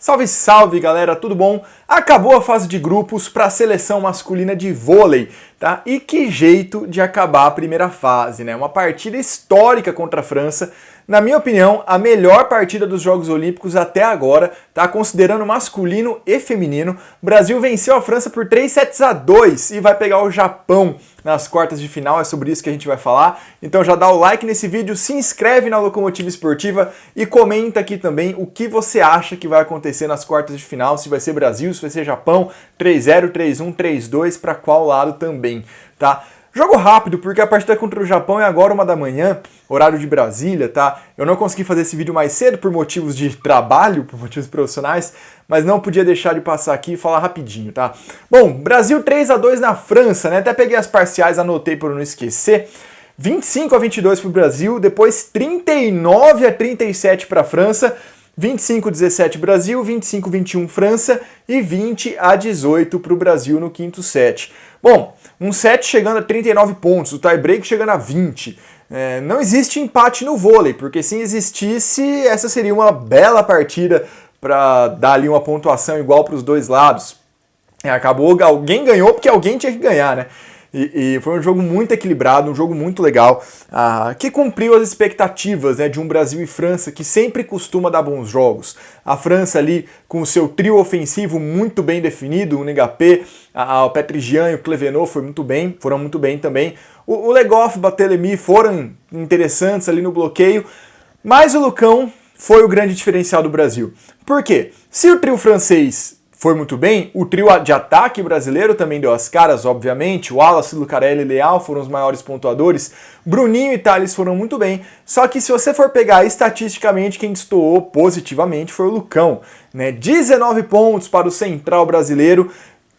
Salve, salve, galera, tudo bom? Acabou a fase de grupos para a seleção masculina de vôlei, tá? E que jeito de acabar a primeira fase, né? Uma partida histórica contra a França. Na minha opinião, a melhor partida dos Jogos Olímpicos até agora, tá? Considerando masculino e feminino. O Brasil venceu a França por 3-2 e vai pegar o Japão nas quartas de final, é sobre isso que a gente vai falar. Então já dá o like nesse vídeo, se inscreve na Locomotiva Esportiva e comenta aqui também o que você acha que vai acontecer nas quartas de final, se vai ser Brasil, se vai ser Japão, 3-0, 3-1, 3-2, para qual lado também, tá? Jogo rápido, porque a partida contra o Japão é agora 1 da manhã, horário de Brasília, tá? Eu não consegui fazer esse vídeo mais cedo por motivos de trabalho, por motivos profissionais, mas não podia deixar de passar aqui e falar rapidinho, tá? Bom, Brasil 3-2 na França, né? Até peguei as parciais, anotei para não esquecer. 25-22 para o Brasil, depois 39-37 para a França, 25-17 Brasil, 25-21 França e 20-18 para o Brasil no quinto set. Bom, um set chegando a 39 pontos, o tie-break chegando a 20. Não existe empate no vôlei, porque se existisse, essa seria uma bela partida para dar ali uma pontuação igual para os dois lados. Acabou, alguém ganhou porque alguém tinha que ganhar, né? E foi um jogo muito equilibrado, um jogo muito legal, que cumpriu as expectativas, né, de um Brasil e França que sempre costuma dar bons jogos. A França ali com o seu trio ofensivo muito bem definido, o Ngapé, o Petrigian e o Clevenot foram muito bem também. O Le Goff e o Barthélemy foram interessantes ali no bloqueio, mas o Lucão foi o grande diferencial do Brasil. Por quê? Se o trio francês foi muito bem, o trio de ataque brasileiro também deu as caras, obviamente. O Wallace, Lucarelli e Leal foram os maiores pontuadores. Bruninho e Thales foram muito bem. Só que se você for pegar estatisticamente, quem destoou positivamente foi o Lucão, né? 19 pontos para o central brasileiro.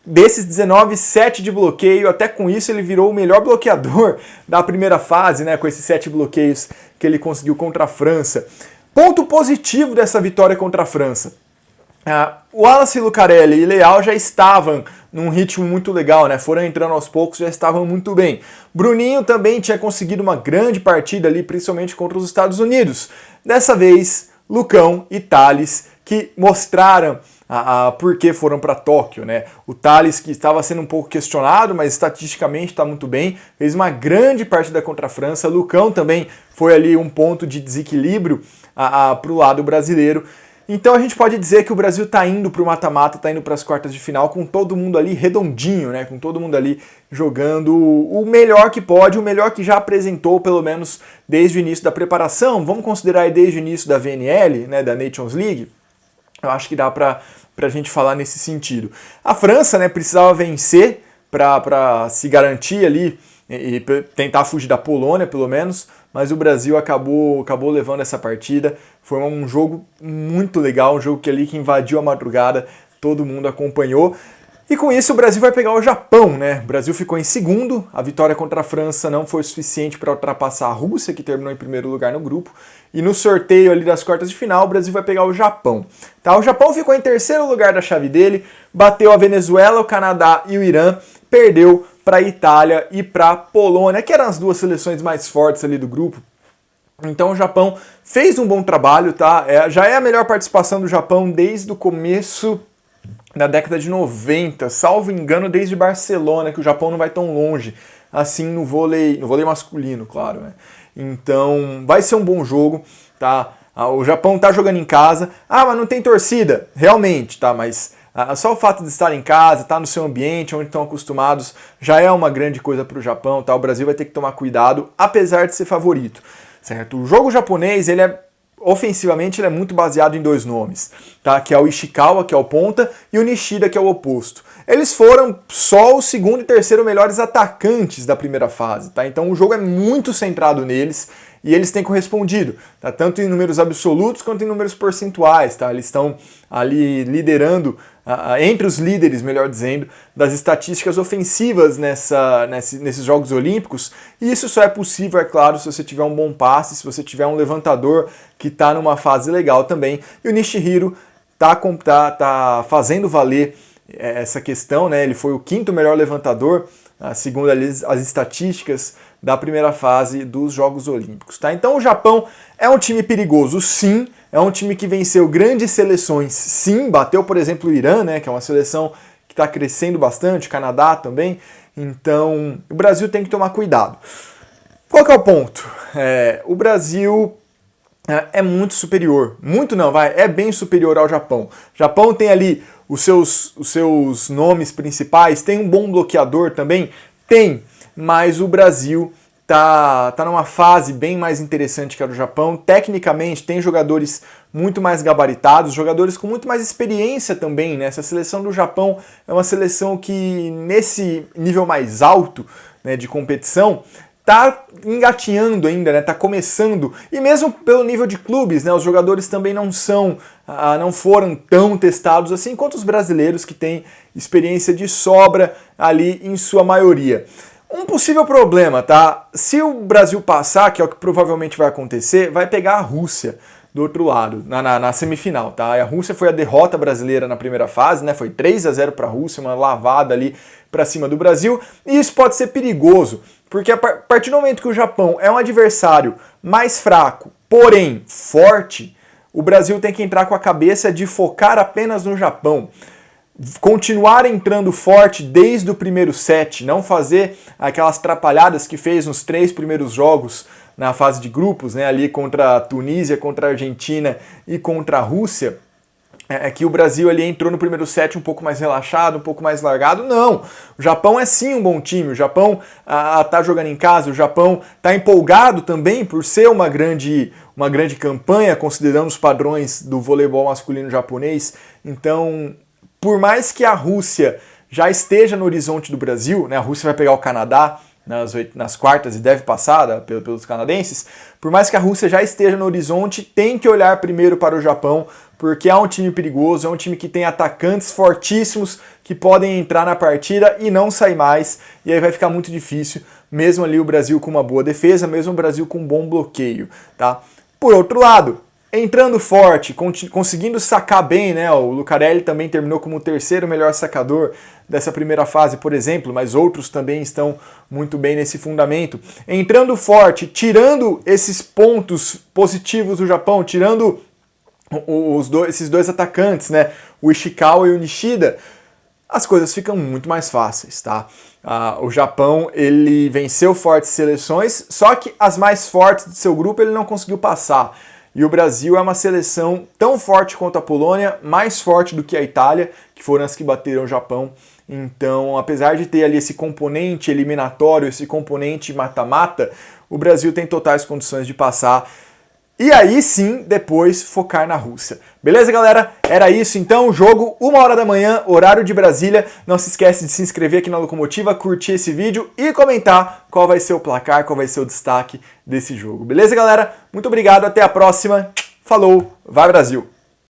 Desses 19, 7 de bloqueio. Até com isso ele virou o melhor bloqueador da primeira fase, né? Com esses 7 bloqueios que ele conseguiu contra a França. Ponto positivo dessa vitória contra a França. O Wallace, Lucarelli e Leal já estavam num ritmo muito legal, né? Foram entrando aos poucos, já estavam muito bem. Bruninho também tinha conseguido uma grande partida ali, principalmente contra os Estados Unidos. Dessa vez, Lucão e Thales, que mostraram por que foram para Tóquio, né? O Thales, que estava sendo um pouco questionado, mas estatisticamente está muito bem, fez uma grande partida contra a França. Lucão também foi ali um ponto de desequilíbrio para o lado brasileiro. Então a gente pode dizer que o Brasil está indo para o mata-mata, está indo para as quartas de final com todo mundo ali redondinho, né? Com todo mundo ali jogando o melhor que pode, o melhor que já apresentou, pelo menos desde o início da preparação. Vamos considerar aí desde o início da VNL, né? Da Nations League. Eu acho que dá para a gente falar nesse sentido. A França, né, precisava vencer para se garantir ali e tentar fugir da Polônia, pelo menos, mas o Brasil acabou levando essa partida. Foi um jogo muito legal, um jogo que invadiu a madrugada, todo mundo acompanhou. E com isso o Brasil vai pegar o Japão, né? O Brasil ficou em segundo, a vitória contra a França não foi suficiente para ultrapassar a Rússia, que terminou em primeiro lugar no grupo. E no sorteio ali das quartas de final, o Brasil vai pegar o Japão. Tá? O Japão ficou em terceiro lugar da chave dele, bateu a Venezuela, o Canadá e o Irã, perdeu para a Itália e para a Polônia, que eram as duas seleções mais fortes ali do grupo. Então o Japão fez um bom trabalho, tá? Já é a melhor participação do Japão desde o começo da década de 90, salvo engano, desde Barcelona, que o Japão não vai tão longe assim no vôlei masculino, claro, né? Então vai ser um bom jogo, tá? O Japão tá jogando em casa. Mas não tem torcida, realmente, tá? Mas só o fato de estar em casa, estar no seu ambiente, onde estão acostumados, já é uma grande coisa para o Japão, tá? O Brasil vai ter que tomar cuidado, apesar de ser favorito, certo? O jogo japonês, ofensivamente, ele é muito baseado em dois nomes, tá? Que é o Ishikawa, que é o ponta, e o Nishida, que é o oposto. Eles foram só o segundo e terceiro melhores atacantes da primeira fase, tá? Então o jogo é muito centrado neles e eles têm correspondido, tá? Tanto em números absolutos quanto em números percentuais, tá? Eles estão ali liderando, entre os líderes, melhor dizendo, das estatísticas ofensivas nesses Jogos Olímpicos, e isso só é possível, é claro, se você tiver um bom passe, se você tiver um levantador que está numa fase legal também, e o Nishihiro tá fazendo valer essa questão, né? Ele foi o quinto melhor levantador, segundo as estatísticas da primeira fase dos Jogos Olímpicos, tá? Então o Japão é um time perigoso, sim, é um time que venceu grandes seleções, sim, bateu, por exemplo, o Irã, né, que é uma seleção que está crescendo bastante, o Canadá também, então o Brasil tem que tomar cuidado. Qual que é o ponto? O Brasil é muito superior, muito não, é bem superior ao Japão. O Japão tem ali os seus nomes principais, tem um bom bloqueador também, tem, mas o Brasil tá numa fase bem mais interessante que a do Japão. Tecnicamente, tem jogadores muito mais gabaritados, jogadores com muito mais experiência também, né? Essa seleção do Japão é uma seleção que, nesse nível mais alto, né, de competição, tá engatinhando ainda, né? Tá começando, e mesmo pelo nível de clubes, né? Os jogadores também não foram tão testados assim quanto os brasileiros, que têm experiência de sobra ali em sua maioria. Um possível problema, tá? Se o Brasil passar, que é o que provavelmente vai acontecer, vai pegar a Rússia do outro lado, na semifinal, tá? A Rússia foi a derrota brasileira na primeira fase, né? Foi 3-0 para a Rússia, uma lavada ali para cima do Brasil, e isso pode ser perigoso, porque a partir do momento que o Japão é um adversário mais fraco, porém forte, o Brasil tem que entrar com a cabeça de focar apenas no Japão. Continuar entrando forte desde o primeiro set, não fazer aquelas trapalhadas que fez nos 3 primeiros jogos na fase de grupos, né, ali contra a Tunísia, contra a Argentina e contra a Rússia, que o Brasil ali entrou no primeiro set um pouco mais relaxado, um pouco mais largado. Não, o Japão é sim um bom time, o Japão tá jogando em casa, o Japão tá empolgado também por ser uma grande campanha, considerando os padrões do voleibol masculino japonês. Então, por mais que a Rússia já esteja no horizonte do Brasil, né, a Rússia vai pegar o Canadá nas quartas e deve passar pelos canadenses, por mais que a Rússia já esteja no horizonte, tem que olhar primeiro para o Japão, porque é um time perigoso, é um time que tem atacantes fortíssimos que podem entrar na partida e não sair mais, e aí vai ficar muito difícil, mesmo ali o Brasil com uma boa defesa, mesmo o Brasil com um bom bloqueio, tá? Por outro lado, entrando forte, conseguindo sacar bem, né? O Lucarelli também terminou como o terceiro melhor sacador dessa primeira fase, por exemplo, mas outros também estão muito bem nesse fundamento. Entrando forte, tirando esses pontos positivos do Japão, tirando esses dois atacantes, né? O Ishikawa e o Nishida, as coisas ficam muito mais fáceis, tá? O Japão, ele venceu fortes seleções, só que as mais fortes do seu grupo ele não conseguiu passar. E o Brasil é uma seleção tão forte quanto a Polônia, mais forte do que a Itália, que foram as que bateram o Japão. Então, apesar de ter ali esse componente eliminatório, esse componente mata-mata, o Brasil tem totais condições de passar. E aí sim, depois focar na Rússia. Beleza, galera? Era isso então, jogo 1h da manhã, horário de Brasília. Não se esquece de se inscrever aqui na Locomotiva, curtir esse vídeo e comentar qual vai ser o placar, qual vai ser o destaque desse jogo. Beleza, galera? Muito obrigado, até a próxima. Falou, vai Brasil!